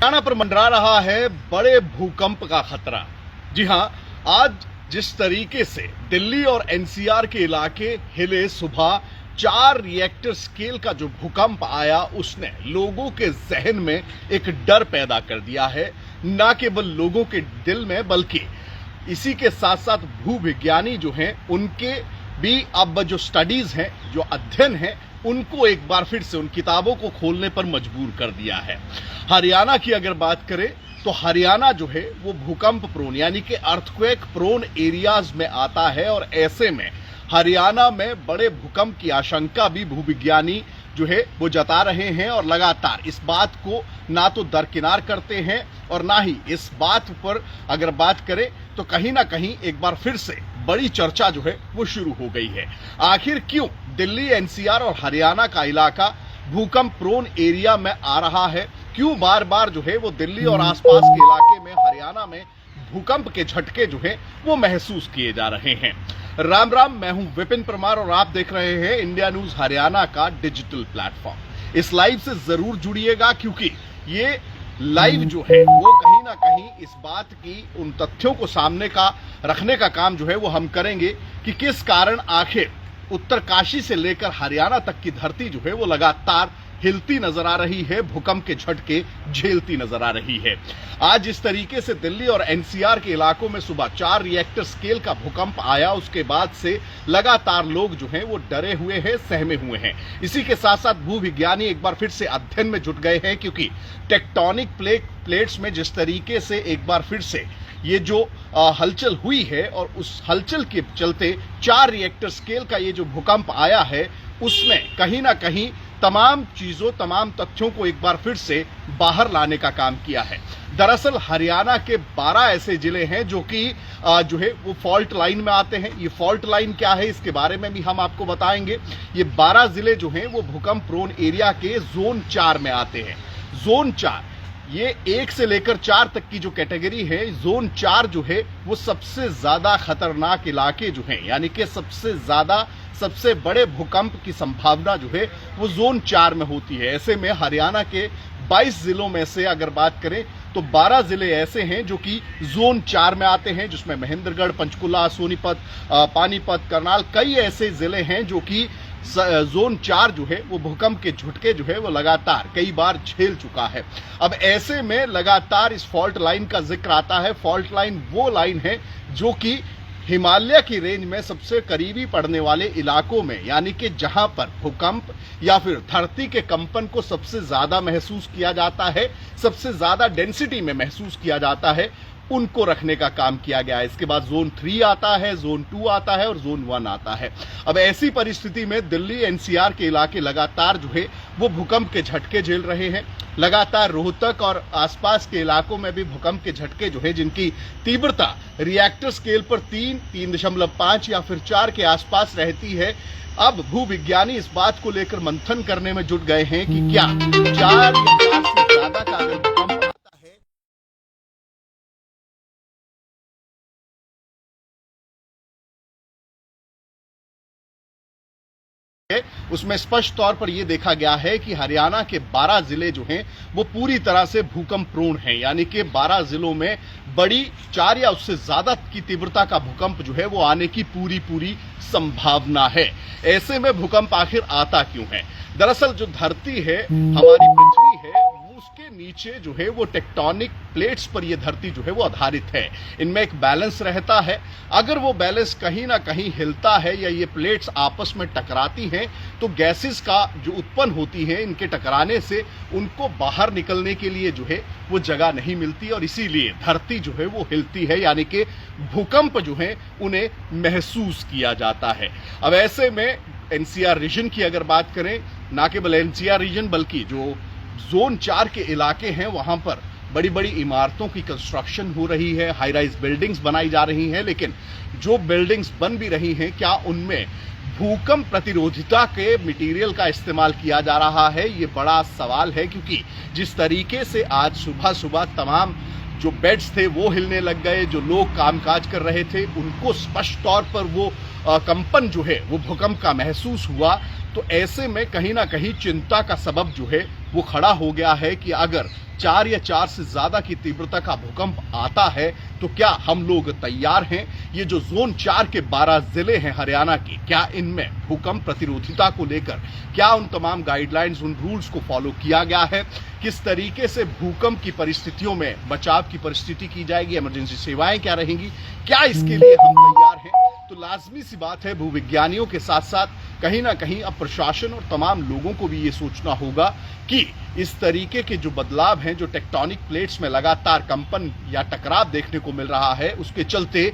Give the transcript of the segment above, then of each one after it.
हरियाणा पर मंडरा रहा है बड़े भूकंप का खतरा। जी हां, आज जिस तरीके से दिल्ली और एनसीआर के इलाके हिले, सुबह 4 रिएक्टर स्केल का जो भूकंप आया उसने लोगों के जहन में एक डर पैदा कर दिया है। न केवल लोगों के दिल में बल्कि इसी के साथ साथ भूविज्ञानी जो हैं उनके भी अब जो स्टडीज हैं, जो अध्ययन है, उनको एक बार फिर से उन किताबों को खोलने पर मजबूर कर दिया है। हरियाणा की अगर बात करें तो हरियाणा जो है वो भूकंप प्रोन यानी कि अर्थक्वेक प्रोन एरियाज में आता है और ऐसे में हरियाणा में बड़े भूकंप की आशंका भी भूविज्ञानी जो है वो जता रहे हैं और लगातार इस बात को ना तो दरकिनार करते हैं और ना ही इस बात पर अगर बात करें तो कहीं ना कहीं एक बार फिर से बड़ी चर्चा जो है वो शुरू हो गई है। आखिर क्यों दिल्ली, एनसीआर और हरियाणा का इलाका भूकंप प्रोन एरिया में आ रहा है? क्यों बार बार जो है वो दिल्ली और आसपास के इलाके में, हरियाणा में भूकंप के झटके जो है वो महसूस किए जा रहे हैं? राम राम, मैं हूं विपिन परमार और आप देख रहे हैं इंडिया न्यूज हरियाणा का डिजिटल प्लेटफॉर्म। इस लाइव से जरूर जुड़िएगा क्योंकि ये लाइव जो है वो कहीं ना कहीं इस बात की, उन तथ्यों को सामने का रखने का काम जो है वो हम करेंगे कि किस कारण आखिर उत्तरकाशी से लेकर हरियाणा तक की धरती जो है वो लगातार हिलती नजर आ रही है, भूकंप के झटके झेलती नजर आ रही है। आज इस तरीके से दिल्ली और एनसीआर के इलाकों में सुबह 4 रिएक्टर स्केल का भूकंप आया, उसके बाद से लगातार लोग जो हैं वो डरे हुए हैं, सहमे हुए हैं। इसी के साथ साथ भूविज्ञानी एक बार फिर से अध्ययन में जुट गए हैं क्योंकि टेक्टोनिक प्लेट्स में जिस तरीके से एक बार फिर से ये जो हलचल हुई है और उस हलचल के चलते 4 रिएक्टर स्केल का ये जो भूकंप आया है उसने कहीं ना कहीं तमाम चीजों, तमाम तथ्यों को एक बार फिर से बाहर लाने का काम किया है। दरअसल हरियाणा के 12 ऐसे जिले हैं जो कि जो है वो फॉल्ट लाइन में आते हैं। ये फॉल्ट लाइन क्या है इसके बारे में भी हम आपको बताएंगे। ये 12 जिले जो हैं वो भूकंप प्रोन एरिया के जोन 4 में आते हैं। जोन 4 ये 1 से लेकर 4 तक की जो कैटेगरी है, जोन 4 जो है वो सबसे ज्यादा खतरनाक इलाके जो हैं, यानी कि सबसे बड़े भूकंप की संभावना जो है वो जोन 4 में होती है। ऐसे में हरियाणा के 22 जिलों में से अगर बात करें तो 12 जिले ऐसे हैं जो कि जोन 4 में आते हैं, जिसमें महेंद्रगढ़, पंचकुला, सोनीपत, पानीपत, करनाल, कई ऐसे जिले हैं जो कि जोन 4 जो है वो भूकंप के झटके जो है वो लगातार कई बार झेल चुका है। अब ऐसे में लगातार इस फॉल्ट लाइन का जिक्र आता है। फॉल्ट लाइन वो लाइन है जो कि हिमालय की रेंज में सबसे करीबी पड़ने वाले इलाकों में, यानी कि जहां पर भूकंप या फिर धरती के कंपन को सबसे ज्यादा महसूस किया जाता है, सबसे ज्यादा डेंसिटी में महसूस किया जाता है, उनको रखने का काम किया गया है। इसके बाद जोन 3 आता है, जोन 2 आता है और जोन 1 आता है। अब ऐसी परिस्थिति में दिल्ली, एनसीआर के इलाके लगातार जो है वो भूकंप के झटके झेल रहे हैं। लगातार रोहतक और आसपास के इलाकों में भी भूकंप के झटके जो है जिनकी तीव्रता रिएक्टर स्केल पर 3, 3.5 या फिर 4 के आसपास रहती है। अब भूविज्ञानी इस बात को लेकर मंथन करने में जुट गए हैं कि क्या 4 या 4 से ज्यादा का अगर भूकंप आता है उसमें स्पष्ट तौर पर यह देखा गया है कि हरियाणा के 12 जिले जो हैं वो पूरी तरह से भूकंप प्रोन हैं, यानी कि 12 जिलों में बड़ी 4 या उससे ज्यादा की तीव्रता का भूकंप जो है वो आने की पूरी संभावना है। ऐसे में भूकंप आखिर आता क्यों है? दरअसल जो धरती है, हमारी पृथ्वी है, उसके नीचे जो है वो टेक्टोनिक प्लेट्स पर ये धरती जो है वो आधारित है। इनमें एक बैलेंस रहता है। अगर वो बैलेंस कहीं ना कहीं हिलता है या ये प्लेट्स आपस में टकराती हैं तो गैसेस का जो उत्पन्न होती है इनके टकराने से उनको बाहर निकलने के लिए जो है वो जगह नहीं मिलती और इसीलिए धरती जो है वो हिलती है, यानी कि भूकंप जो है उन्हें महसूस किया जाता है। अब ऐसे में एनसीआर रीजन की अगर बात करें, ना केवल एनसीआर रीजन बल्कि जो जोन 4 के इलाके हैं वहां पर बड़ी बड़ी इमारतों की कंस्ट्रक्शन हो रही है, हाई राइज बिल्डिंग्स बनाई जा रही हैं, लेकिन जो बिल्डिंग्स बन भी रही हैं क्या उनमें भूकंप प्रतिरोधिता के मटेरियल का इस्तेमाल किया जा रहा है? ये बड़ा सवाल है क्योंकि जिस तरीके से आज सुबह सुबह तमाम जो बेड्स थे वो हिलने लग गए, जो लोग कामकाज कर रहे थे उनको स्पष्ट तौर पर वो कंपन जो है वो भूकंप का महसूस हुआ, तो ऐसे में कहीं ना कहीं चिंता का सबब जो है वो खड़ा हो गया है कि अगर 4 या 4 से ज्यादा की तीव्रता का भूकंप आता है तो क्या हम लोग तैयार हैं? ये जो जोन 4 के 12 जिले हैं हरियाणा के, क्या इनमें भूकंप प्रतिरोधिता को लेकर क्या उन तमाम गाइडलाइंस, उन रूल्स को फॉलो किया गया है? किस तरीके से भूकंप की परिस्थितियों में बचाव की परिस्थिति की जाएगी? इमरजेंसी सेवाएं क्या रहेंगी? क्या इसके लिए हम तैयार हैं? तो लाजमी सी बात है, भूविज्ञानियों के साथ साथ कहीं ना कहीं अब प्रशासन और तमाम लोगों को भी ये सोचना होगा कि इस तरीके के जो बदलाव हैं, जो टेक्टोनिक प्लेट्स में लगातार कंपन या टकराव देखने को मिल रहा है, उसके चलते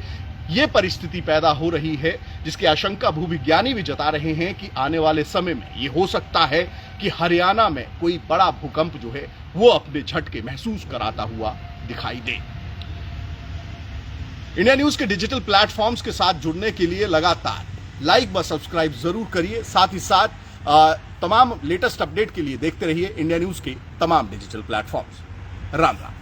ये परिस्थिति पैदा हो रही है, जिसकी आशंका भूविज्ञानी भी जता रहे हैं कि आने वाले समय में ये हो सकता है कि हरियाणा में कोई बड़ा भूकंप जो है वो अपने झटके महसूस कराता हुआ दिखाई दे। इंडिया न्यूज के डिजिटल प्लेटफॉर्म्स के साथ जुड़ने के लिए लगातार लाइक व सब्सक्राइब जरूर करिए। साथ ही साथ तमाम लेटेस्ट अपडेट के लिए देखते रहिए इंडिया न्यूज के तमाम डिजिटल प्लेटफॉर्म्स। राम राम।